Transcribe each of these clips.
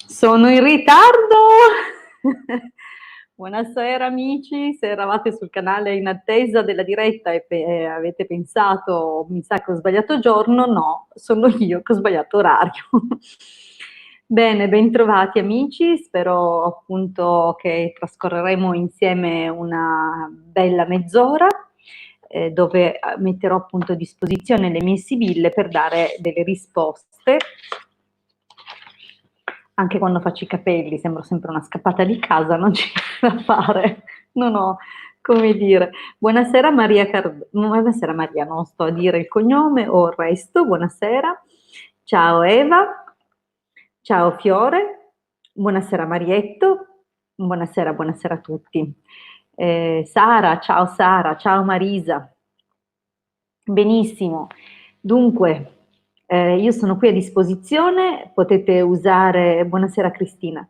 Sono in ritardo! Buonasera amici, se eravate sul canale in attesa della diretta e avete pensato mi sa che ho sbagliato giorno, no, sono io che ho sbagliato orario. Bene, bentrovati amici, spero appunto che trascorreremo insieme una bella mezz'ora dove metterò appunto a disposizione le mie sibille per dare delle risposte. Anche quando faccio i capelli sembro sempre una scappata di casa, non c'è da fare, non ho come dire. Buonasera Maria buonasera Maria, non sto a dire il cognome o il resto, buonasera. Ciao Eva, ciao Fiore, buonasera Marietto, buonasera a tutti. Sara, ciao Marisa. Benissimo, dunque io sono qui a disposizione, potete usare, buonasera Cristina,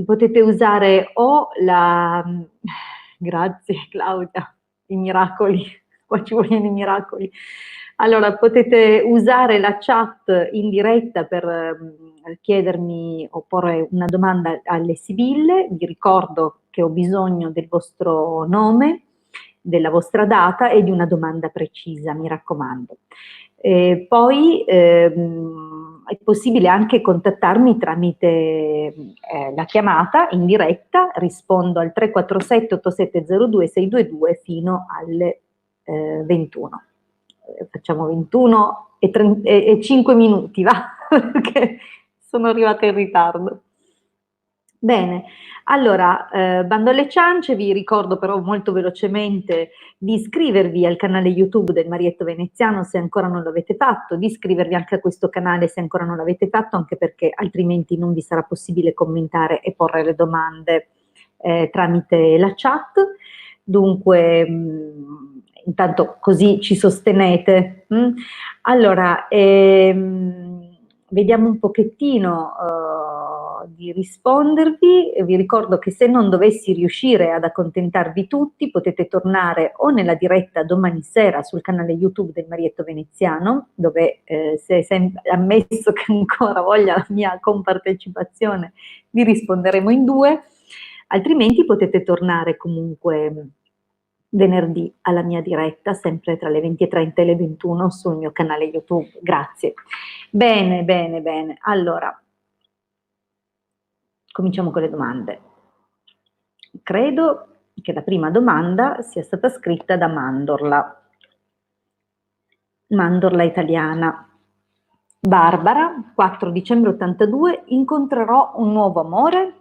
potete usare o la, grazie Claudia, i miracoli, qua ci vogliono i miracoli. Allora, potete usare la chat in diretta per chiedermi o porre una domanda alle Sibille, vi ricordo che ho bisogno del vostro nome, della vostra data e di una domanda precisa, mi raccomando. Poi è possibile anche contattarmi tramite la chiamata in diretta, rispondo al 347 8702 622 fino alle 21. Facciamo 21 e 5 minuti, va? Perché sono arrivata in ritardo. Bene, allora, bando alle ciance, vi ricordo però molto velocemente di iscrivervi al canale YouTube del Marietto Veneziano se ancora non l'avete fatto, di iscrivervi anche a questo canale se ancora non l'avete fatto, anche perché altrimenti non vi sarà possibile commentare e porre le domande tramite la chat. Dunque, intanto così ci sostenete. Allora, vediamo un pochettino di rispondervi. Vi ricordo che se non dovessi riuscire ad accontentarvi tutti, potete tornare o nella diretta domani sera sul canale YouTube del Marietto Veneziano, dove se è ammesso che ancora voglia la mia compartecipazione, vi risponderemo in due, altrimenti potete tornare comunque venerdì alla mia diretta, sempre tra le 20:30 e le 21 sul mio canale YouTube. Grazie. Bene, bene, bene. Allora, cominciamo con le domande. Credo che la prima domanda sia stata scritta da Mandorla. Mandorla italiana. Barbara, 4 dicembre 82, incontrerò un nuovo amore?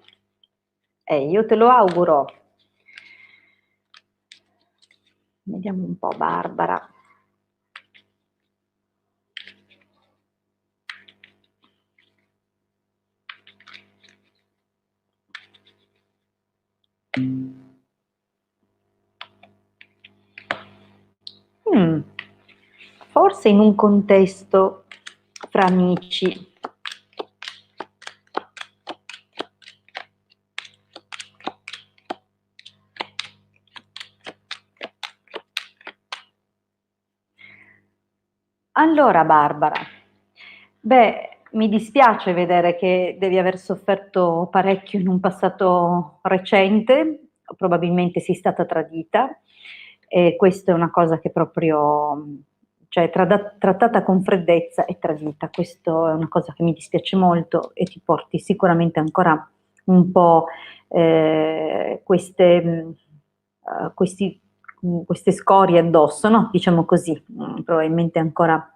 Io te lo auguro. Vediamo un po', Barbara. Forse in un contesto fra amici. Allora Barbara, beh, mi dispiace vedere che devi aver sofferto parecchio in un passato recente, probabilmente sei stata tradita e questa è una cosa che proprio, cioè trattata con freddezza e tradita, questo è una cosa che mi dispiace molto e ti porti sicuramente ancora un po' queste scorie addosso, no? Diciamo così, probabilmente ancora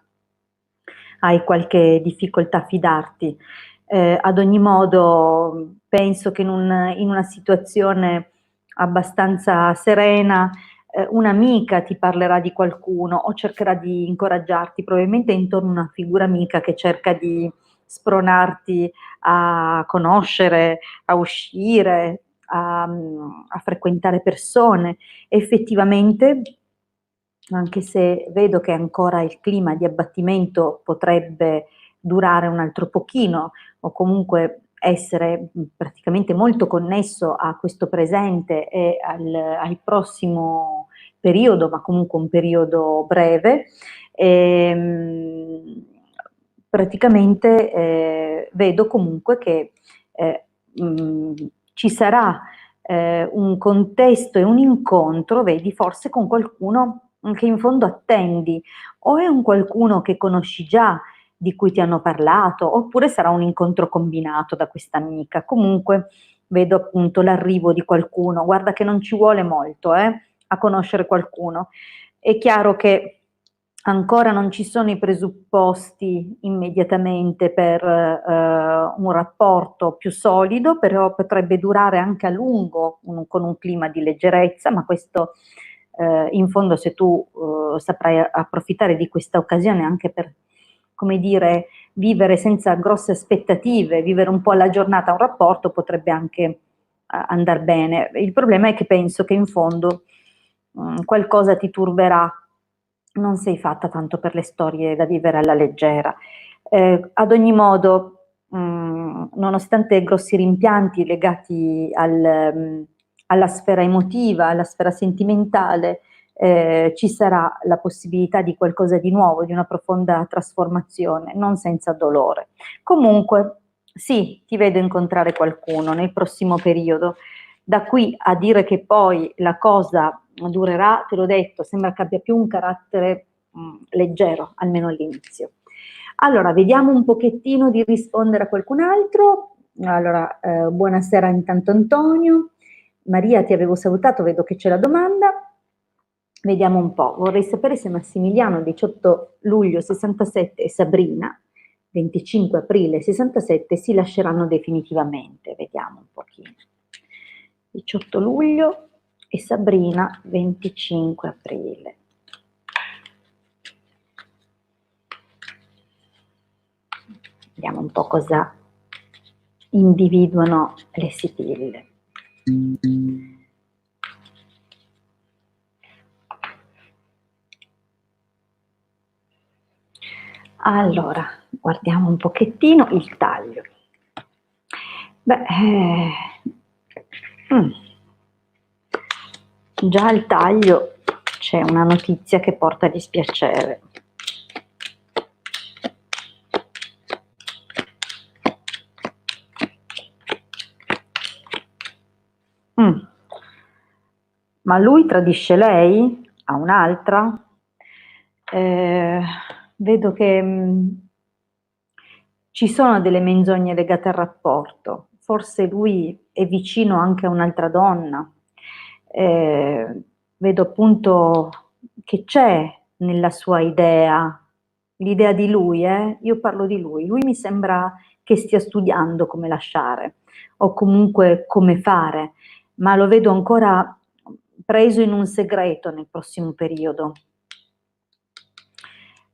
hai qualche difficoltà a fidarti. Ad ogni modo, penso che in una situazione abbastanza serena, un'amica ti parlerà di qualcuno o cercherà di incoraggiarti, probabilmente è intorno a una figura amica che cerca di spronarti a conoscere, a uscire, a frequentare persone. Effettivamente, anche se vedo che ancora il clima di abbattimento potrebbe durare un altro pochino o comunque essere praticamente molto connesso a questo presente e al prossimo periodo, ma comunque un periodo breve, praticamente vedo comunque che ci sarà un contesto e un incontro, vedi, forse con qualcuno che in fondo attendi, o è un qualcuno che conosci già, di cui ti hanno parlato, oppure sarà un incontro combinato da questa amica. Comunque vedo appunto l'arrivo di qualcuno, guarda che non ci vuole molto a conoscere qualcuno. È chiaro che ancora non ci sono i presupposti immediatamente per un rapporto più solido, però potrebbe durare anche a lungo con un clima di leggerezza, ma questo in fondo se tu saprai approfittare di questa occasione anche per, come dire, vivere senza grosse aspettative, vivere un po' alla giornata un rapporto potrebbe anche andar bene. Il problema è che penso che in fondo qualcosa ti turberà, non sei fatta tanto per le storie da vivere alla leggera. Ad ogni modo, nonostante grossi rimpianti legati alla sfera emotiva, alla sfera sentimentale, ci sarà la possibilità di qualcosa di nuovo, di una profonda trasformazione, non senza dolore. Comunque, sì, ti vedo incontrare qualcuno nel prossimo periodo. Da qui a dire che poi la cosa durerà, te l'ho detto, sembra che abbia più un carattere leggero, almeno all'inizio. Allora, vediamo un pochettino di rispondere a qualcun altro. Allora, buonasera intanto Antonio. Maria, ti avevo salutato, vedo che c'è la domanda. Vediamo un po'. Vorrei sapere se Massimiliano, 18 luglio 67, e Sabrina, 25 aprile 67, si lasceranno definitivamente. Vediamo un pochino. 18 luglio e Sabrina 25 aprile. Vediamo un po' cosa individuano le sibille. Allora, guardiamo un pochettino il taglio. Beh, già al taglio c'è una notizia che porta a dispiacere. Ma lui tradisce lei? A un'altra? Vedo che ci sono delle menzogne legate al rapporto, forse lui è vicino anche a un'altra donna. Vedo appunto che c'è nella sua idea, l'idea di lui, io parlo di lui mi sembra che stia studiando come lasciare o comunque come fare, ma lo vedo ancora preso in un segreto nel prossimo periodo.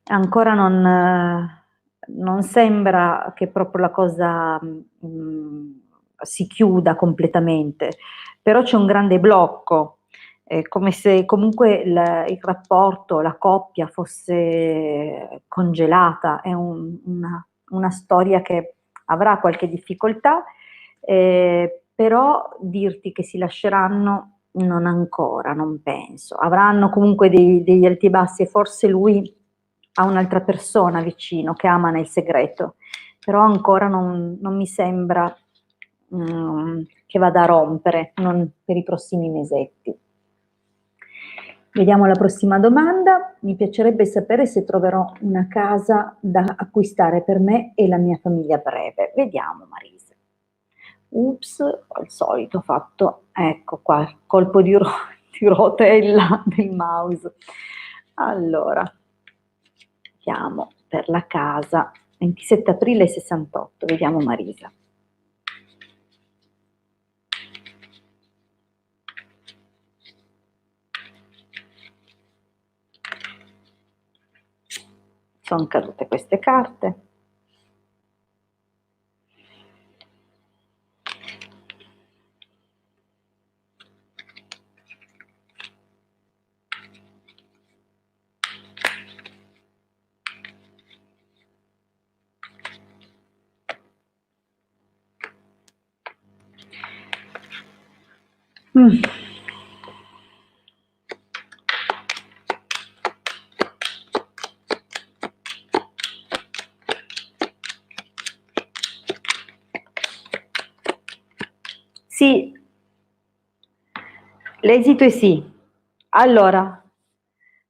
Ancora non sembra che proprio la cosa si chiuda completamente, però c'è un grande blocco, come se comunque il rapporto, la coppia fosse congelata, è una storia che avrà qualche difficoltà, però dirti che si lasceranno non ancora, non penso. Avranno comunque degli alti e bassi e forse lui ha un'altra persona vicino che ama nel segreto, però ancora non mi sembra che vada a rompere, non per i prossimi mesetti. Vediamo la prossima domanda. Mi piacerebbe sapere se troverò una casa da acquistare per me e la mia famiglia a breve. Vediamo, Marisa. Ups, al solito fatto, ecco qua, colpo di rotella del mouse. Allora, vediamo per la casa, 27 aprile 68, vediamo Marisa. Sono cadute queste carte. Sì, l'esito è sì. Allora,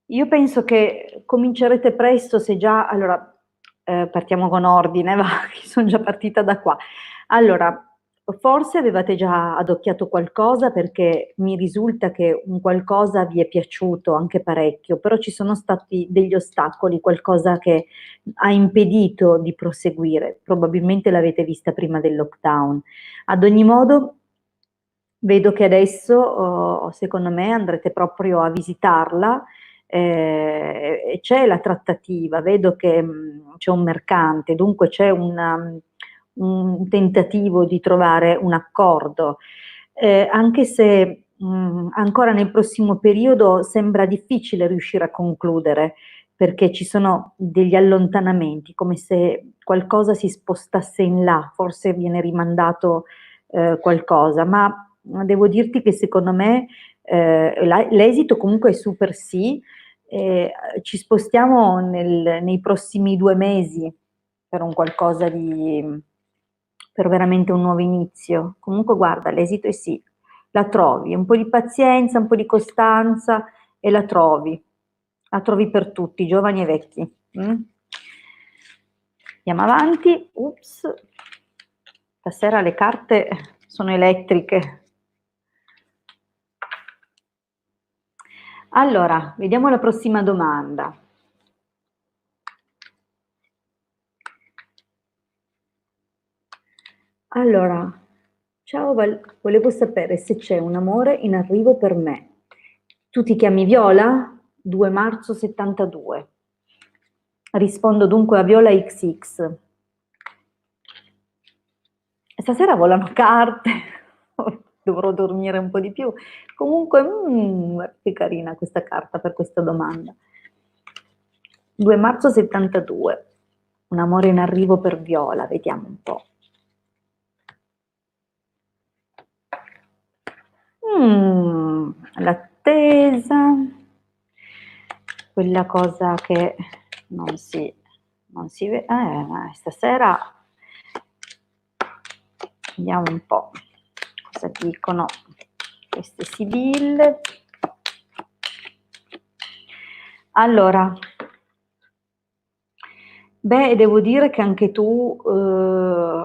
io penso che comincerete presto se già, allora, partiamo con ordine, va, che sono già partita da qua. Allora, forse avevate già adocchiato qualcosa perché mi risulta che un qualcosa vi è piaciuto anche parecchio, però ci sono stati degli ostacoli, qualcosa che ha impedito di proseguire. Probabilmente l'avete vista prima del lockdown. Ad ogni modo, vedo che adesso, secondo me, andrete proprio a visitarla, e c'è la trattativa, vedo che c'è un mercante, dunque c'è un tentativo di trovare un accordo, anche se ancora nel prossimo periodo sembra difficile riuscire a concludere, perché ci sono degli allontanamenti, come se qualcosa si spostasse in là, forse viene rimandato qualcosa, ma devo dirti che secondo me l'esito comunque è super sì, ci spostiamo nei prossimi 2 mesi per un qualcosa per veramente un nuovo inizio. Comunque guarda, l'esito è sì, la trovi, un po' di pazienza, un po' di costanza e la trovi per tutti, giovani e vecchi. Mm? Andiamo avanti, ups, stasera le carte sono elettriche. Allora, vediamo la prossima domanda. Allora, ciao volevo sapere se c'è un amore in arrivo per me. Tu ti chiami Viola? 2 marzo 72. Rispondo dunque a Viola XX. Stasera volano carte, dovrò dormire un po' di più. Comunque, che carina questa carta per questa domanda. 2 marzo 72, un amore in arrivo per Viola, vediamo un po'. L'attesa, quella cosa che non si vede, stasera vediamo un po' cosa dicono queste sibille. Allora, beh, devo dire che anche tu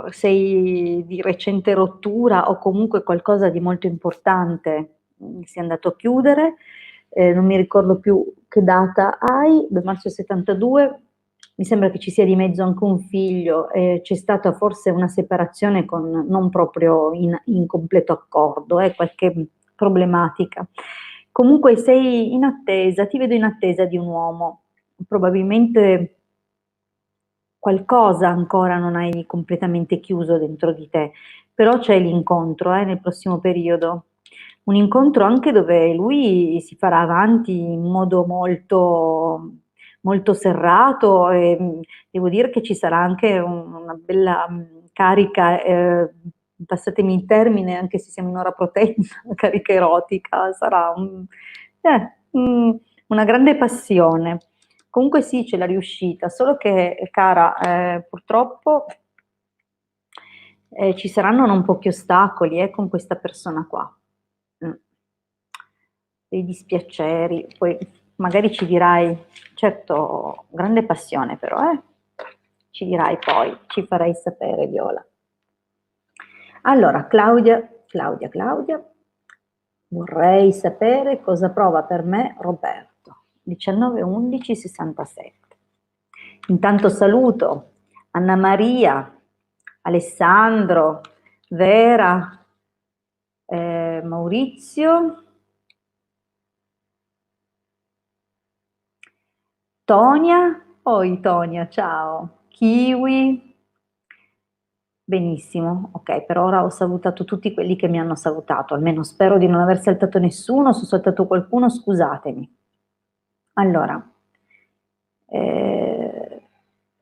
sei di recente rottura o comunque qualcosa di molto importante sei andato a chiudere, non mi ricordo più che data hai, 2 marzo 72, mi sembra che ci sia di mezzo anche un figlio, c'è stata forse una separazione con non proprio in completo accordo, qualche problematica. Comunque sei in attesa, ti vedo in attesa di un uomo, probabilmente qualcosa ancora non hai completamente chiuso dentro di te, però c'è l'incontro nel prossimo periodo. Un incontro anche dove lui si farà avanti in modo molto, molto serrato e devo dire che ci sarà anche una bella carica, passatemi il termine, anche se siamo in ora protetta, carica erotica, sarà una grande passione. Comunque sì, c'è la riuscita, solo che, cara, purtroppo ci saranno non pochi ostacoli con questa persona qua. Mm. Dei dispiaceri, poi magari ci dirai, certo, grande passione però, ci dirai poi, ci farai sapere, Viola. Allora, Claudia, vorrei sapere cosa prova per me Roberto, 19/11/67. Intanto saluto Anna Maria, Alessandro, Vera, Maurizio, Tonia, poi Tonia, ciao, Kiwi, benissimo, ok, per ora ho salutato tutti quelli che mi hanno salutato, almeno spero di non aver saltato nessuno, se ho saltato qualcuno scusatemi. Allora,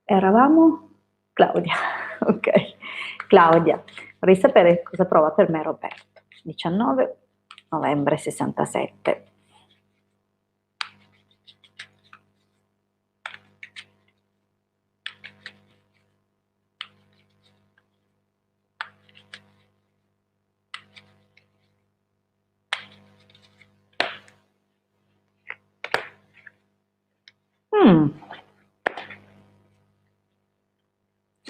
eravamo? Claudia, ok, Claudia, vorrei sapere cosa prova per me Roberto, 19/11/67.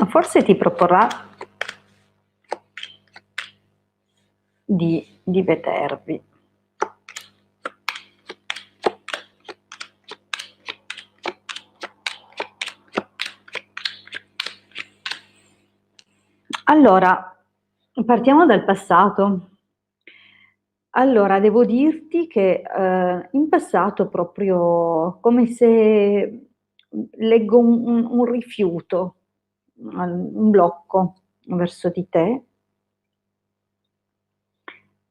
Forse ti proporrà di vedervi. Allora, partiamo dal passato. Allora, devo dirti che in passato proprio come se leggo un rifiuto, un blocco verso di te,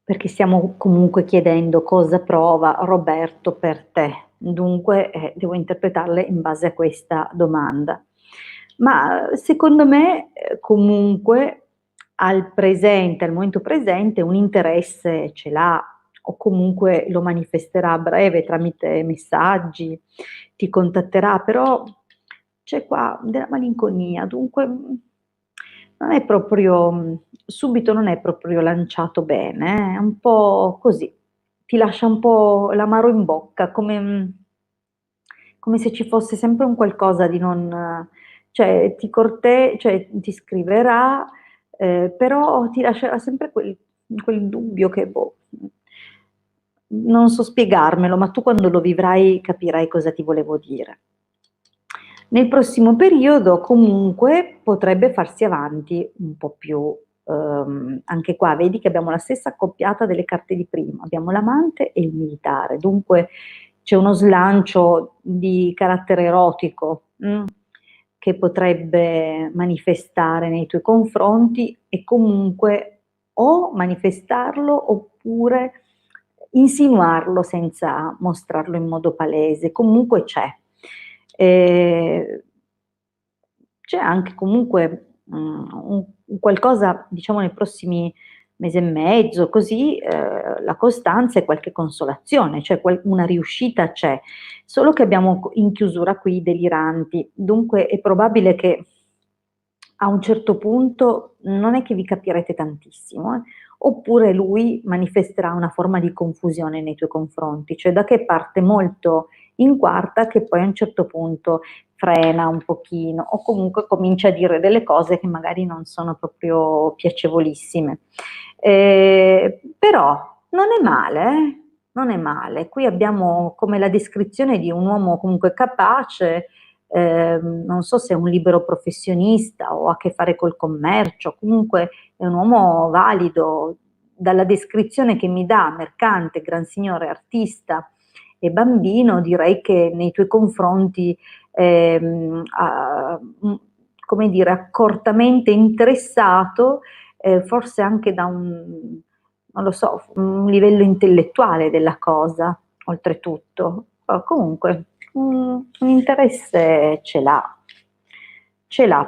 perché stiamo comunque chiedendo cosa prova Roberto per te. Dunque, devo interpretarle in base a questa domanda. Ma secondo me, comunque al presente, al momento presente, un interesse ce l'ha o comunque lo manifesterà a breve tramite messaggi, ti contatterà, però c'è qua della malinconia, dunque non è proprio, subito non è proprio lanciato bene, è un po' così, ti lascia un po' l'amaro in bocca, come se ci fosse sempre un qualcosa di non, cioè cioè ti scriverà, però ti lascerà sempre quel dubbio che, boh, non so spiegarmelo, ma tu quando lo vivrai capirai cosa ti volevo dire. Nel prossimo periodo comunque potrebbe farsi avanti un po' più, anche qua vedi che abbiamo la stessa accoppiata delle carte di prima, abbiamo l'amante e il militare, dunque c'è uno slancio di carattere erotico, che potrebbe manifestare nei tuoi confronti e comunque o manifestarlo oppure insinuarlo senza mostrarlo in modo palese, comunque c'è. C'è anche comunque un qualcosa, diciamo, nei prossimi mese e mezzo, così la costanza e qualche consolazione, cioè una riuscita c'è, solo che abbiamo in chiusura qui deliranti, dunque è probabile che a un certo punto non è che vi capirete tantissimo, oppure lui manifesterà una forma di confusione nei tuoi confronti, cioè da che parte molto in quarta che poi a un certo punto frena un pochino o comunque comincia a dire delle cose che magari non sono proprio piacevolissime. Però non è male, non è male. Qui abbiamo come la descrizione di un uomo comunque capace, non so se è un libero professionista o ha a che fare col commercio, comunque è un uomo valido, dalla descrizione che mi dà, mercante, gran signore, artista e bambino, direi che nei tuoi confronti, come dire, accortamente interessato, forse anche da non lo so, un livello intellettuale della cosa, oltretutto. Comunque, un interesse ce l'ha,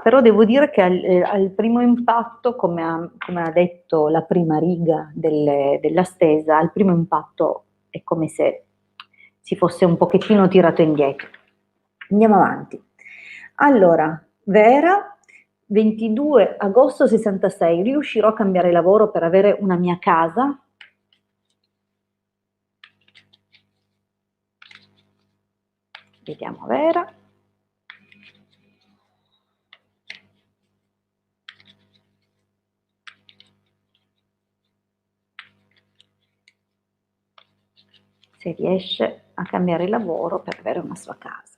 però devo dire che al primo impatto, come ha detto la prima riga della stesa, al primo impatto è come se si fosse un pochettino tirato indietro. Andiamo avanti. Allora, Vera, 22 agosto 66, riuscirò a cambiare lavoro per avere una mia casa? Vediamo Vera. Se riesce a cambiare lavoro per avere una sua casa.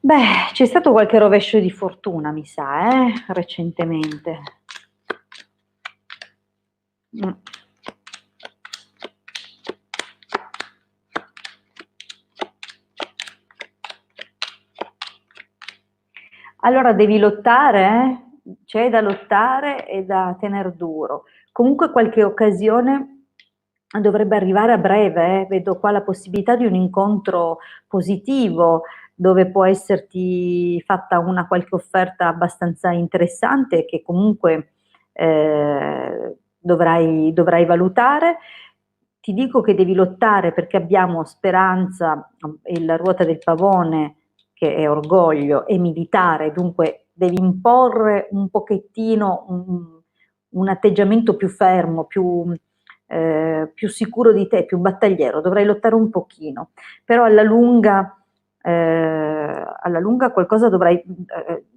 Beh, c'è stato qualche rovescio di fortuna, mi sa, recentemente. Allora devi lottare, c'è da lottare e da tener duro. Comunque qualche occasione dovrebbe arrivare a breve, vedo qua la possibilità di un incontro positivo dove può esserti fatta una qualche offerta abbastanza interessante che comunque dovrai valutare. Ti dico che devi lottare perché abbiamo speranza, la ruota del pavone che è orgoglio, è militare, dunque devi imporre un pochettino un atteggiamento più fermo, più più sicuro di te, più battagliero, dovrai lottare un pochino, però alla lunga qualcosa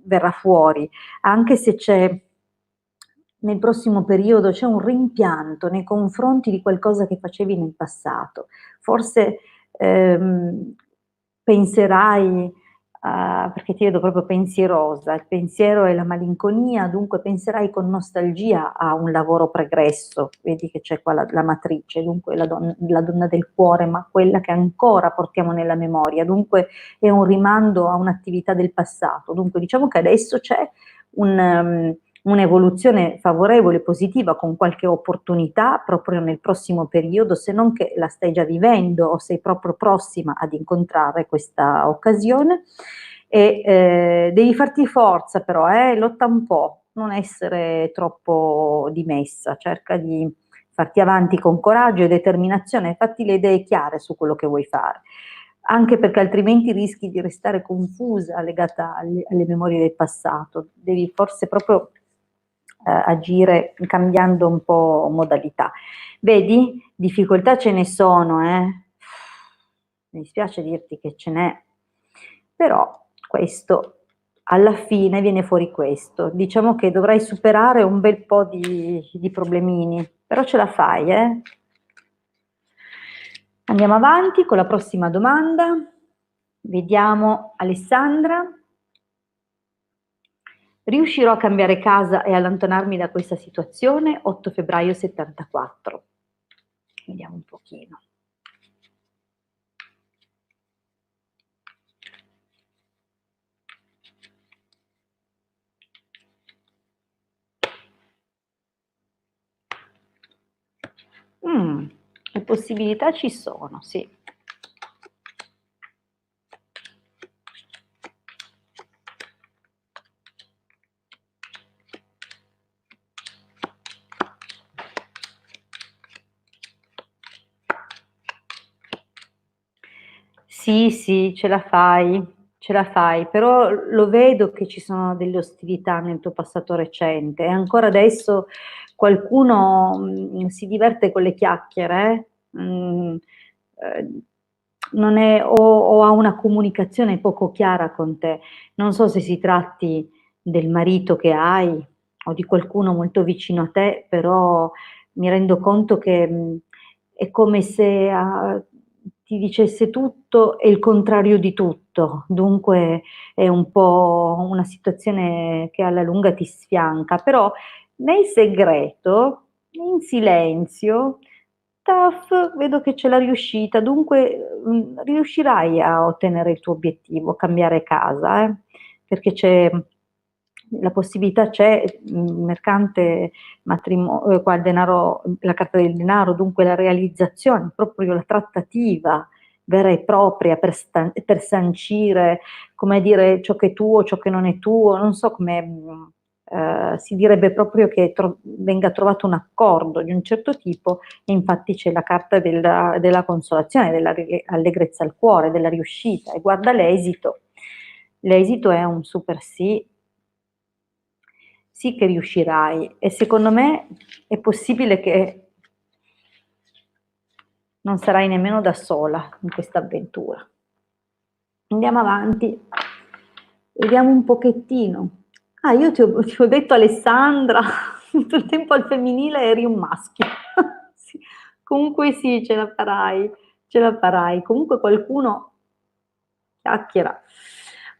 verrà fuori, anche se nel prossimo periodo c'è un rimpianto nei confronti di qualcosa che facevi nel passato. Forse penserai, perché ti vedo proprio pensierosa, il pensiero è la malinconia, dunque penserai con nostalgia a un lavoro pregresso, vedi che c'è qua la matrice, dunque la donna del cuore, ma quella che ancora portiamo nella memoria, dunque è un rimando a un'attività del passato, dunque diciamo che adesso c'è un'evoluzione favorevole, positiva, con qualche opportunità proprio nel prossimo periodo, se non che la stai già vivendo o sei proprio prossima ad incontrare questa occasione. E devi farti forza però, lotta un po', non essere troppo dimessa, cerca di farti avanti con coraggio e determinazione, fatti le idee chiare su quello che vuoi fare, anche perché altrimenti rischi di restare confusa, legata alle memorie del passato, devi forse proprio agire cambiando un po' modalità. Vedi? Difficoltà ce ne sono, mi dispiace dirti che ce n'è, però questo alla fine viene fuori questo. Diciamo che dovrai superare un bel po' di problemini, però ce la fai, eh? Andiamo avanti con la prossima domanda. Vediamo Alessandra. Riuscirò a cambiare casa e allontanarmi da questa situazione? 8 febbraio 74. Vediamo un pochino. Le possibilità ci sono, sì. Sì, sì, ce la fai, però lo vedo che ci sono delle ostilità nel tuo passato recente e ancora adesso qualcuno si diverte con le chiacchiere, non è, o ha una comunicazione poco chiara con te. Non so se si tratti del marito che hai o di qualcuno molto vicino a te, però mi rendo conto che è come se ti dicesse tutto e il contrario di tutto, dunque è un po' una situazione che alla lunga ti sfianca, però nel segreto, in silenzio, taf, vedo che c'è la riuscita, dunque riuscirai a ottenere il tuo obiettivo, cambiare casa, perché la possibilità c'è, mercante qua il denaro, la carta del denaro, dunque la realizzazione, proprio la trattativa vera e propria per sancire, come dire, ciò che è tuo, ciò che non è tuo, non so come si direbbe proprio che venga trovato un accordo di un certo tipo e infatti c'è la carta della consolazione, dell'allegrezza al cuore, della riuscita e guarda l'esito è un super sì, sì che riuscirai e secondo me è possibile che non sarai nemmeno da sola in questa avventura. Andiamo avanti, vediamo un pochettino. Ah, io ti ho detto Alessandra, tutto il tempo al femminile eri un maschio. Sì, comunque sì, ce la farai, ce la farai. Comunque qualcuno chiacchiera.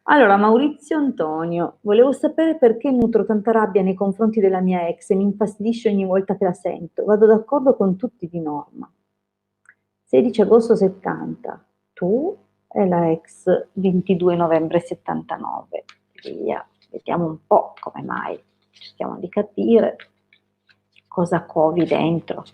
Allora, Maurizio Antonio, volevo sapere perché nutro tanta rabbia nei confronti della mia ex e mi infastidisce ogni volta che la sento. Vado d'accordo con tutti di norma. 16 agosto 70, tu e la ex 22 novembre 79. Via, vediamo un po' come mai. Cerchiamo di capire cosa covi dentro.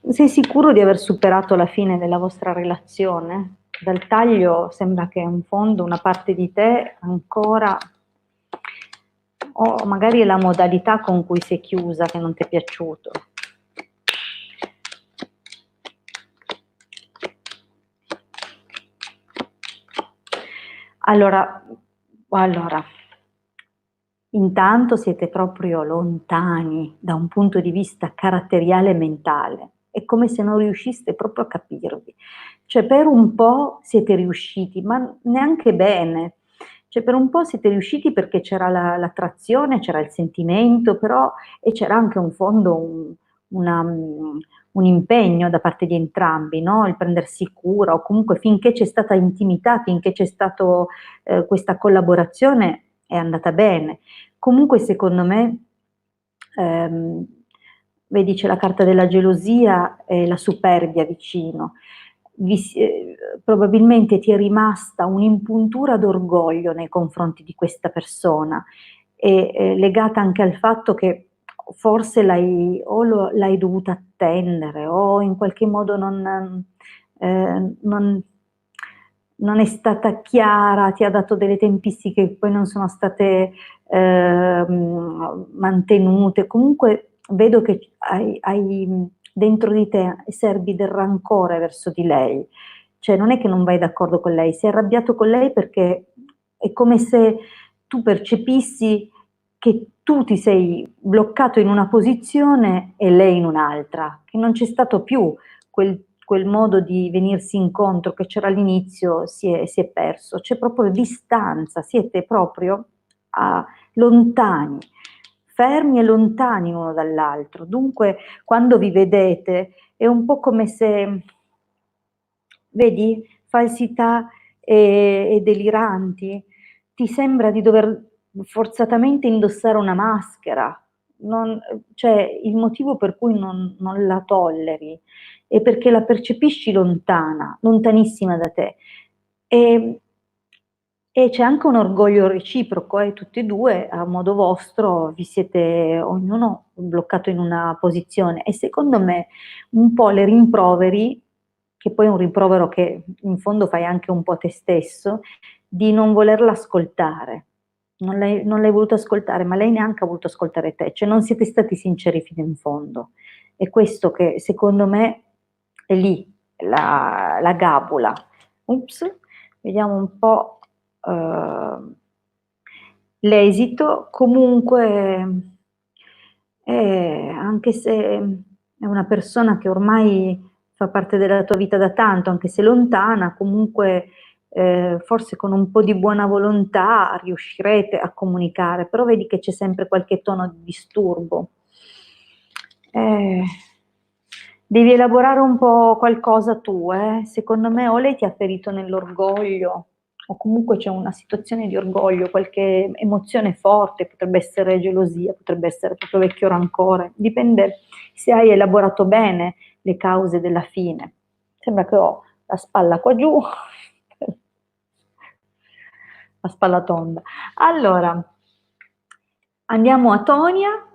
Sei sicuro di aver superato la fine della vostra relazione? Dal taglio sembra che in fondo una parte di te ancora o magari è la modalità con cui sei chiusa che non ti è piaciuto. Allora, intanto siete proprio lontani da un punto di vista caratteriale e mentale. È come se non riusciste proprio a capirvi. Cioè per un po' siete riusciti, ma neanche bene. Cioè per un po' siete riusciti perché c'era l'attrazione, c'era il sentimento, però e c'era anche un fondo, un impegno da parte di entrambi, no? Il prendersi cura o comunque finché c'è stata intimità, finché c'è stata questa collaborazione è andata bene. Comunque secondo me, ehm, vedi c'è la carta della gelosia e la superbia vicino. Probabilmente ti è rimasta un'impuntura d'orgoglio nei confronti di questa persona, legata anche al fatto che forse l'hai dovuta attendere o in qualche modo non è stata chiara, ti ha dato delle tempistiche che poi non sono state mantenute. Comunque vedo che hai dentro di te serbi del rancore verso di lei, cioè non è che non vai d'accordo con lei, sei arrabbiato con lei perché è come se tu percepissi che tu ti sei bloccato in una posizione e lei in un'altra, che non c'è stato più quel modo di venirsi incontro che c'era all'inizio, si è perso, c'è proprio distanza, siete proprio lontani, fermi e lontani l'uno dall'altro. Dunque, quando vi vedete è un po' come se, vedi, falsità e deliranti, ti sembra di dover forzatamente indossare una maschera, cioè il motivo per cui non la tolleri è perché la percepisci lontana, lontanissima da te. E c'è anche un orgoglio reciproco, tutti e due a modo vostro vi siete ognuno bloccato in una posizione e secondo me un po' le rimproveri, che poi è un rimprovero che in fondo fai anche un po' te stesso, di non volerla ascoltare. Non l'hai voluto ascoltare, ma lei neanche ha voluto ascoltare te, cioè non siete stati sinceri fino in fondo. È questo che secondo me è lì la gabola. Ups, vediamo un po' l'esito. Comunque, anche se è una persona che ormai fa parte della tua vita da tanto, anche se lontana, comunque forse con un po' di buona volontà riuscirete a comunicare, però vedi che c'è sempre qualche tono di disturbo. Devi elaborare un po' qualcosa tu, secondo me o lei ti ha ferito nell'orgoglio o comunque c'è una situazione di orgoglio, qualche emozione forte, potrebbe essere gelosia, potrebbe essere proprio vecchio rancore, dipende se hai elaborato bene le cause della fine. Sembra che ho la spalla qua giù, la spalla tonda. Allora, andiamo a Tonia.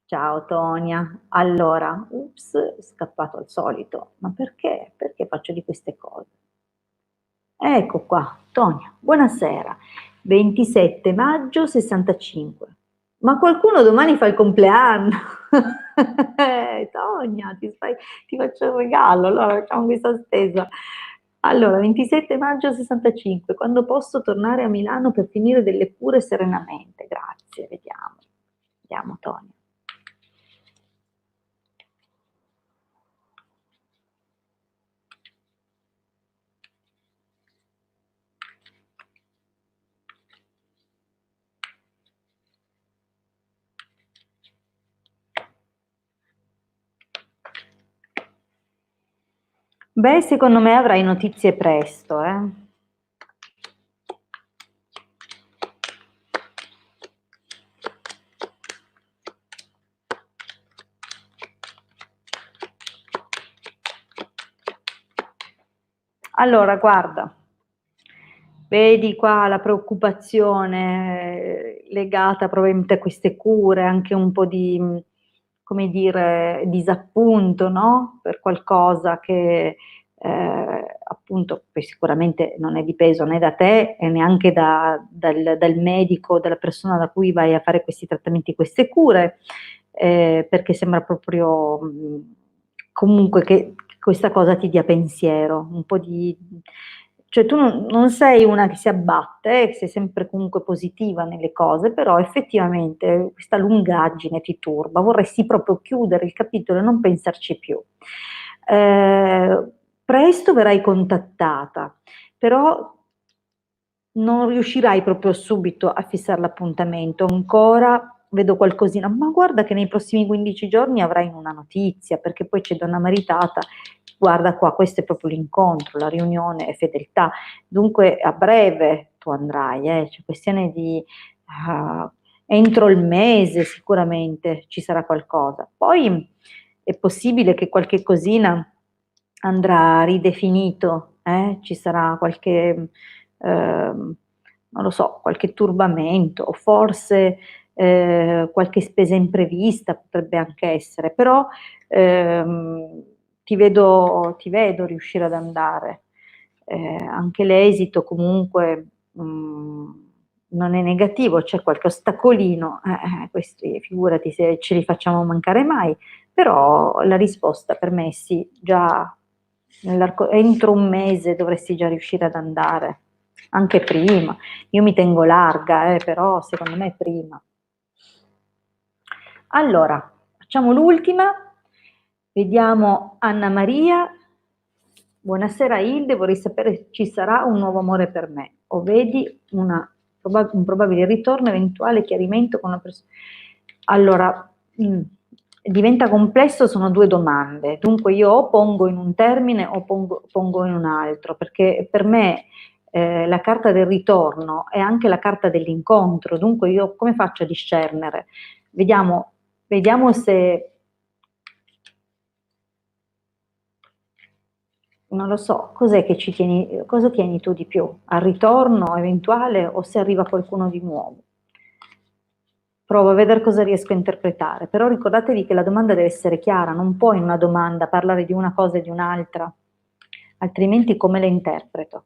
Ciao Tonia, allora, ups, è scappato al solito, ma perché? Perché faccio di queste cose? Ecco qua, Tonia, buonasera, 27 maggio 65. Ma qualcuno domani fa il compleanno? Tonia, ti faccio il regalo, allora facciamo questa stesa. Allora, 27 maggio 65, quando posso tornare a Milano per finire delle cure serenamente? Grazie, vediamo. Vediamo Tonia. Beh, secondo me avrai notizie presto, Allora, guarda, vedi qua la preoccupazione legata probabilmente a queste cure, anche un po' di, come dire, disappunto, no? Per qualcosa che appunto, poi sicuramente non è dipeso né da te e neanche dal medico, dalla persona da cui vai a fare questi trattamenti, queste cure, perché sembra proprio comunque che questa cosa ti dia pensiero, un po' di... Cioè tu non sei una che si abbatte, sei sempre comunque positiva nelle cose, però effettivamente questa lungaggine ti turba, vorresti proprio chiudere il capitolo e non pensarci più. Presto verrai contattata, però non riuscirai proprio subito a fissare l'appuntamento, ancora vedo qualcosina, ma guarda che nei prossimi 15 giorni avrai una notizia, perché poi c'è donna maritata, guarda qua, questo è proprio l'incontro, la riunione è fedeltà, dunque a breve tu andrai, c'è questione di entro il mese sicuramente ci sarà qualcosa, poi è possibile che qualche cosina andrà ridefinito, ci sarà qualche non lo so, qualche turbamento o forse qualche spesa imprevista potrebbe anche essere, però ti vedo riuscire ad andare. Anche l'esito comunque non è negativo, c'è qualche ostacolino, questi figurati se ce li facciamo mancare mai, però la risposta per me è sì, già entro un mese dovresti già riuscire ad andare, anche prima. Io mi tengo larga, però secondo me prima. Allora, facciamo l'ultima, vediamo Anna Maria. Buonasera Hilde, vorrei sapere se ci sarà un nuovo amore per me o vedi un probabile ritorno, eventuale chiarimento con una persona. Allora, diventa complesso, sono due domande, dunque io o pongo in un termine o pongo in un altro, perché per me la carta del ritorno è anche la carta dell'incontro, dunque io come faccio a discernere? Vediamo se... Non lo so, cos'è che ci tieni, cosa tieni tu di più? Al ritorno eventuale o se arriva qualcuno di nuovo? Provo a vedere cosa riesco a interpretare, però ricordatevi che la domanda deve essere chiara, non puoi in una domanda parlare di una cosa e di un'altra, altrimenti come la interpreto?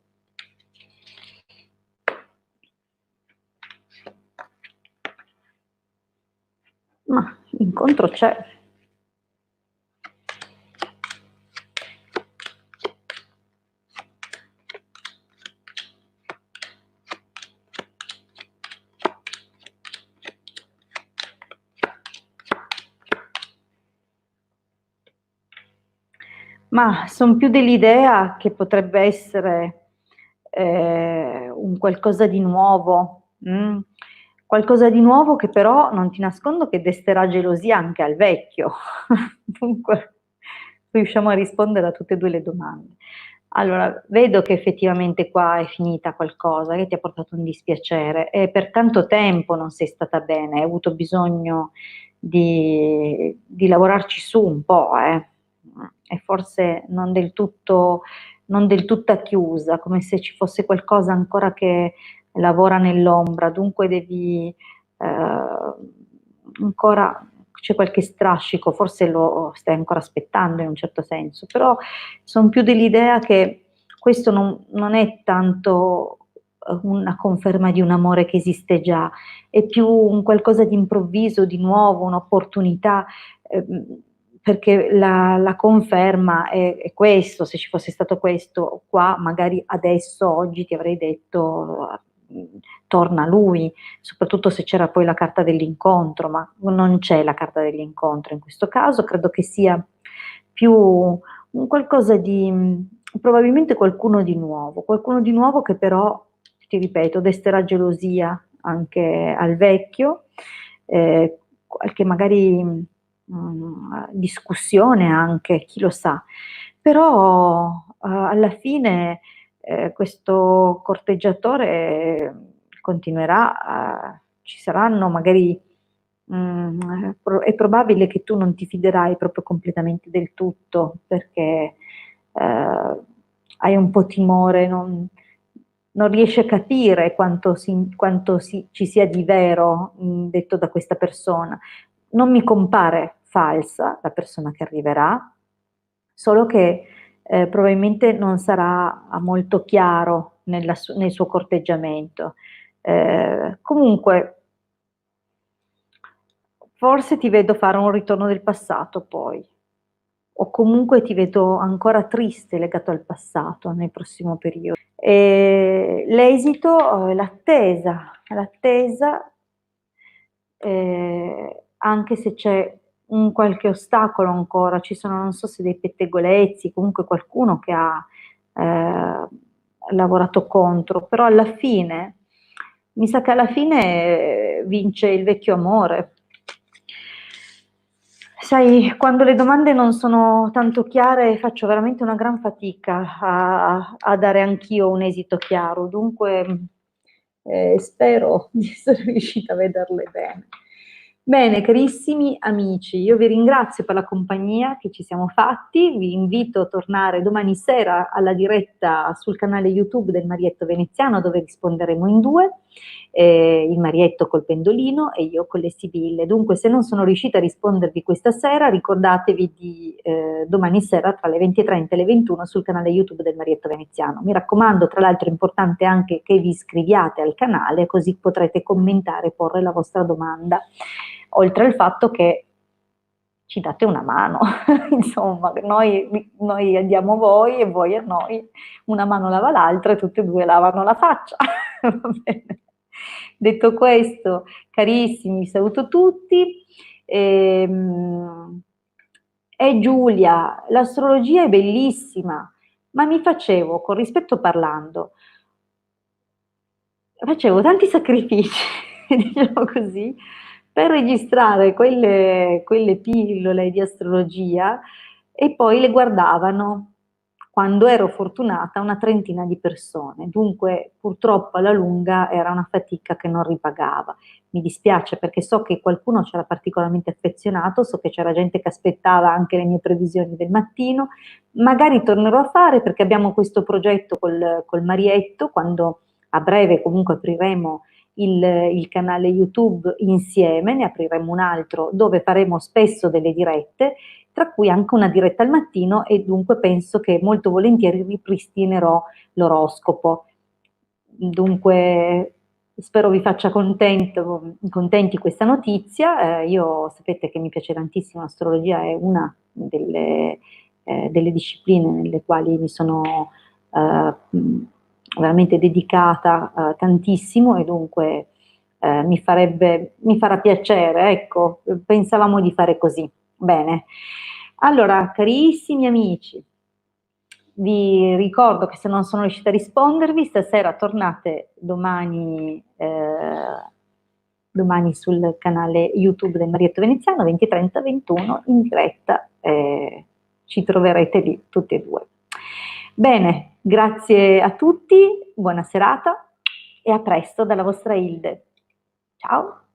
Ma l'incontro c'è. Ma sono più dell'idea che potrebbe essere un qualcosa di nuovo, qualcosa di nuovo che però non ti nascondo che desterà gelosia anche al vecchio. Dunque riusciamo a rispondere a tutte e due le domande. Allora, vedo che effettivamente qua è finita qualcosa che ti ha portato un dispiacere e per tanto tempo non sei stata bene, hai avuto bisogno di lavorarci su un po', e forse non del tutta chiusa, come se ci fosse qualcosa ancora che lavora nell'ombra, dunque devi ancora c'è qualche strascico, forse lo stai ancora aspettando in un certo senso, però sono più dell'idea che questo non è tanto una conferma di un amore che esiste già, è più un qualcosa di improvviso, di nuovo, un'opportunità, perché la conferma è questo, se ci fosse stato questo qua, magari adesso, oggi ti avrei detto torna lui, soprattutto se c'era poi la carta dell'incontro, ma non c'è la carta dell'incontro in questo caso, credo che sia più un qualcosa di, probabilmente qualcuno di nuovo che però, ti ripeto, desterà gelosia anche al vecchio, qualche magari discussione anche, chi lo sa, però alla fine questo corteggiatore continuerà, ci saranno magari, è probabile che tu non ti fiderai proprio completamente del tutto, perché hai un po' timore, non riesci a capire ci sia di vero detto da questa persona. Non mi compare falsa la persona che arriverà, solo che probabilmente non sarà molto chiaro nel suo corteggiamento. Comunque, forse ti vedo fare un ritorno del passato poi, o comunque ti vedo ancora triste legato al passato nel prossimo periodo. L'esito, l'attesa, anche se c'è un qualche ostacolo ancora, ci sono, non so se dei pettegolezzi, comunque qualcuno che ha lavorato contro, però alla fine, mi sa che alla fine vince il vecchio amore. Sai, quando le domande non sono tanto chiare faccio veramente una gran fatica a dare anch'io un esito chiaro, dunque spero di essere riuscita a vederle bene. Bene, carissimi amici, io vi ringrazio per la compagnia che ci siamo fatti, vi invito a tornare domani sera alla diretta sul canale YouTube del Marietto Veneziano dove risponderemo in due, il Marietto col pendolino e io con le sibille. Dunque se non sono riuscita a rispondervi questa sera ricordatevi di domani sera tra le 20:30 e le 21 sul canale YouTube del Marietto Veneziano. Mi raccomando, tra l'altro è importante anche che vi iscriviate al canale così potrete commentare e porre la vostra domanda, oltre al fatto che ci date una mano, insomma, noi diamo a voi e voi a noi, una mano lava l'altra e tutte e due lavano la faccia. Va bene. Detto questo, carissimi, saluto tutti. Giulia, l'astrologia è bellissima, ma mi facevo, con rispetto parlando, facevo tanti sacrifici, diciamo così, per registrare quelle pillole di astrologia e poi le guardavano, quando ero fortunata, una trentina di persone. Dunque, purtroppo alla lunga era una fatica che non ripagava. Mi dispiace perché so che qualcuno c'era particolarmente affezionato, so che c'era gente che aspettava anche le mie previsioni del mattino. Magari tornerò a fare perché abbiamo questo progetto col Marietto, quando a breve comunque apriremo il canale YouTube insieme, ne apriremo un altro dove faremo spesso delle dirette, tra cui anche una diretta al mattino e dunque penso che molto volentieri ripristinerò l'oroscopo. Dunque spero vi faccia contenti questa notizia. Io sapete che mi piace tantissimo, l'astrologia è una delle discipline nelle quali mi sono veramente dedicata tantissimo e dunque mi farà piacere, ecco, pensavamo di fare così. Bene, allora carissimi amici, vi ricordo che se non sono riuscita a rispondervi, stasera tornate domani sul canale YouTube del Marietto Veneziano, 20:30, 21, in diretta, ci troverete lì tutti e due. Bene, grazie a tutti, buona serata e a presto dalla vostra Hilde. Ciao!